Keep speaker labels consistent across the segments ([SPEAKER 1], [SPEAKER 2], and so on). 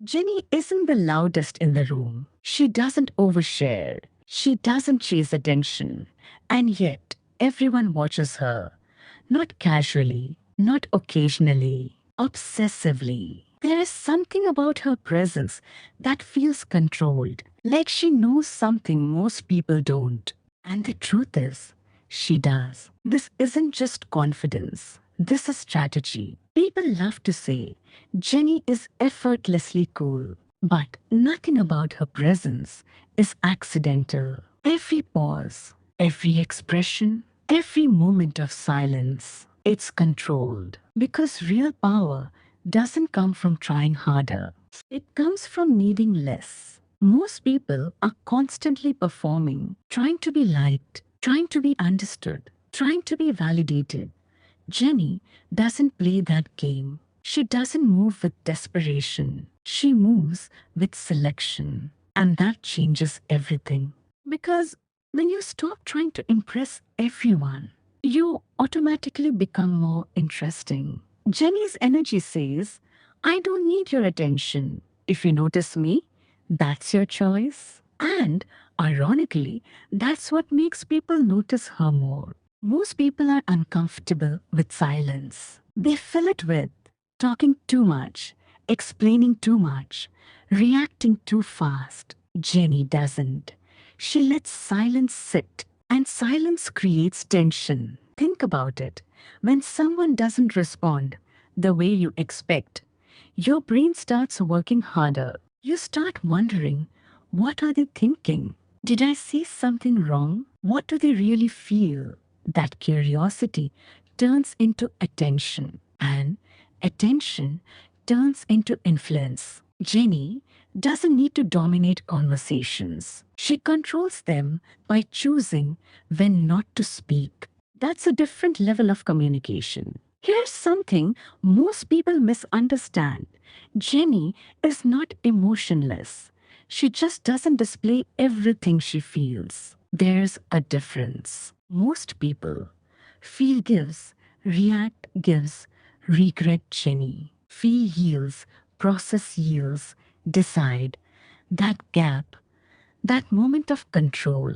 [SPEAKER 1] Jenny isn't the loudest in the room. She doesn't overshare. She doesn't chase attention. And yet, everyone watches her. Not casually, not occasionally, obsessively. There is something about her presence that feels controlled, like she knows something most people don't. And the truth is, she does. This isn't just confidence. This is strategy. People love to say, Jenny is effortlessly cool. But nothing about her presence is accidental. Every pause, every expression, every moment of silence, it's controlled. Because real power doesn't come from trying harder. It comes from needing less. Most people are constantly performing, trying to be liked, trying to be understood, trying to be validated. Jenny doesn't play that game. She doesn't move with desperation. She moves with selection. And that changes everything. Because when you stop trying to impress everyone, you automatically become more interesting. Jenny's energy says, I don't need your attention. If you notice me, that's your choice. And ironically, that's what makes people notice her more. Most people are uncomfortable with silence. They fill it with talking too much, explaining too much, reacting too fast. Jenny doesn't. She lets silence sit, and silence creates tension. Think about it. When someone doesn't respond the way you expect, your brain starts working harder. You start wondering, what are they thinking? Did I say something wrong? What do they really feel? That curiosity turns into attention, and attention turns into influence. Jenny doesn't need to dominate conversations. She controls them by choosing when not to speak. That's a different level of communication. Here's something most people misunderstand. Jenny is not emotionless. She just doesn't display everything she feels. There's a difference. Most people feel gives, react gives, regret Jenny. Feel heals, process yields, decide. That gap, that moment of control,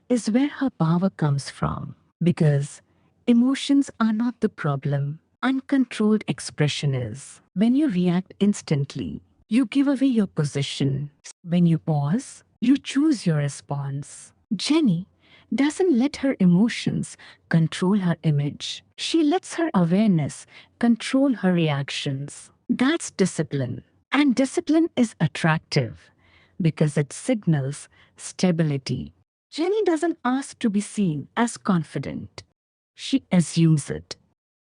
[SPEAKER 1] is where her power comes from. Because emotions are not the problem. Uncontrolled expression is. When you react instantly, you give away your position. When you pause, you choose your response. Jenny doesn't let her emotions control her image. She lets her awareness control her reactions. That's discipline. And discipline is attractive because it signals stability. Jenny doesn't ask to be seen as confident. She assumes it.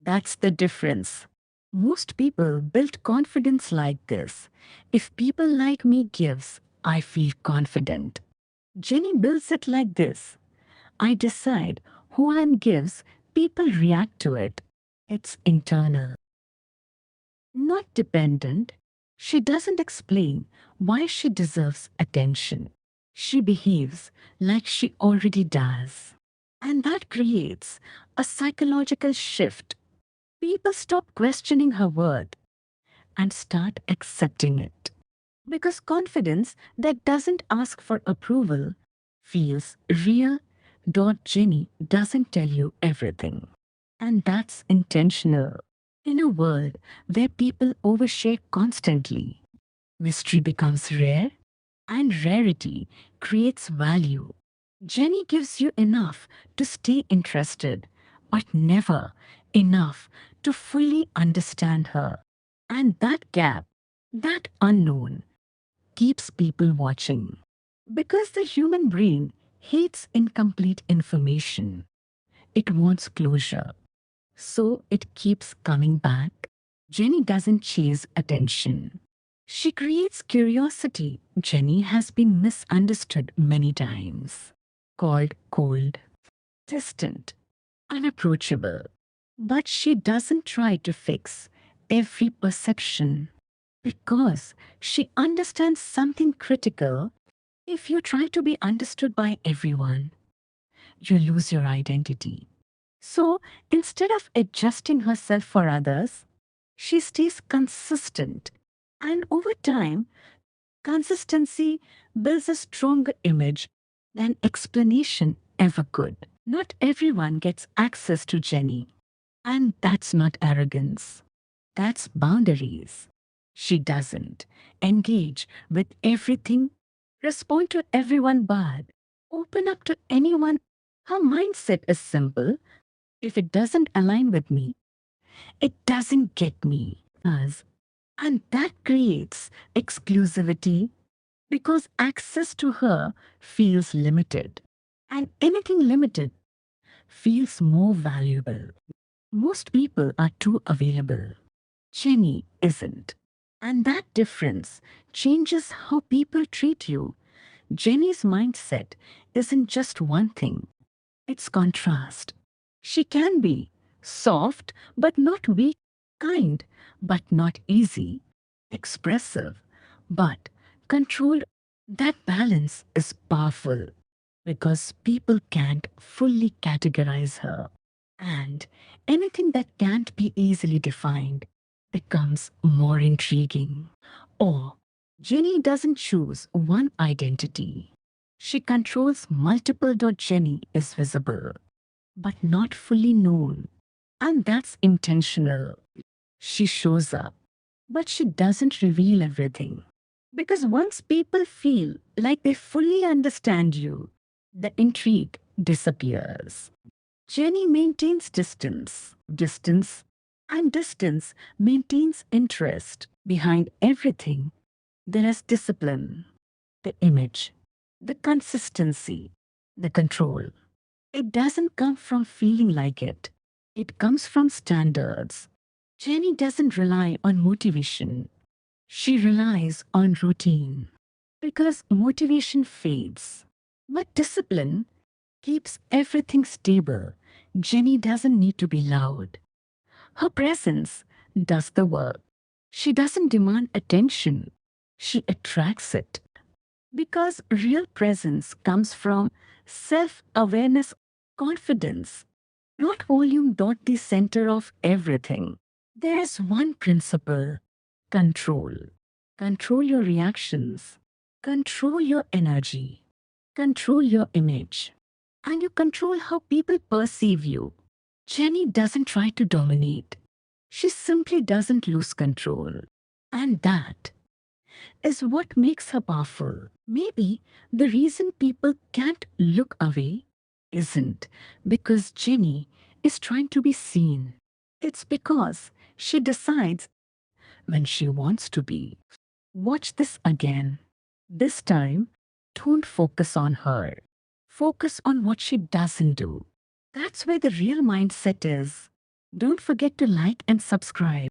[SPEAKER 1] That's the difference. Most people build confidence like this. If people like me gives, I feel confident. Jenny builds it like this. I decide who and gives, people react to it. It's internal, not dependent. She doesn't explain why she deserves attention. She behaves like she already does. And that creates a psychological shift. People stop questioning her worth and start accepting it. Because confidence that doesn't ask for approval feels real. Jenny doesn't tell you everything. And that's intentional. In a world where people overshare constantly, mystery becomes rare, and rarity creates value. Jenny gives you enough to stay interested, but never enough to fully understand her. And that gap, that unknown, keeps people watching. Because the human brain hates incomplete information. It wants closure. So it keeps coming back. Jenny doesn't chase attention. She creates curiosity. Jenny has been misunderstood many times, called cold, distant, unapproachable. But she doesn't try to fix every perception because she understands something critical. If you try to be understood by everyone, you lose your identity. So instead of adjusting herself for others, she stays consistent. And over time, consistency builds a stronger image than explanation ever could. Not everyone gets access to Jenny. And that's not arrogance. That's boundaries. She doesn't engage with everything, respond to everyone bad, open up to anyone. Her mindset is simple. If it doesn't align with me, it doesn't get me. Us. And that creates exclusivity because access to her feels limited. And anything limited feels more valuable. Most people are too available. Jenny isn't. And that difference changes how people treat you. Jenny's mindset isn't just one thing, it's contrast. She can be soft but not weak, kind but not easy, expressive but controlled. That balance is powerful because people can't fully categorize her. And anything that can't be easily defined becomes more intriguing. Or Jenny doesn't choose one identity. She controls multiple. Jenny is visible, but not fully known. And that's intentional. She shows up, but she doesn't reveal everything. Because once people feel like they fully understand you, the intrigue disappears. Jenny maintains and distance maintains interest. Behind everything, there is discipline, the image, the consistency, the control. It doesn't come from feeling like it, it comes from standards. Jenny doesn't rely on motivation, she relies on routine. Because motivation fades, but discipline keeps everything stable. Jenny doesn't need to be loud. Her presence does the work. She doesn't demand attention. She attracts it. Because real presence comes from self-awareness, confidence, not volume. The center of everything. There's one principle: control. Control your reactions. Control your energy. Control your image. And you control how people perceive you. Jenny doesn't try to dominate. She simply doesn't lose control. And that is what makes her powerful. Maybe the reason people can't look away isn't because Jenny is trying to be seen. It's because she decides when she wants to be. Watch this again. This time, don't focus on her. Focus on what she doesn't do. That's where the real mindset is. Don't forget to like and subscribe.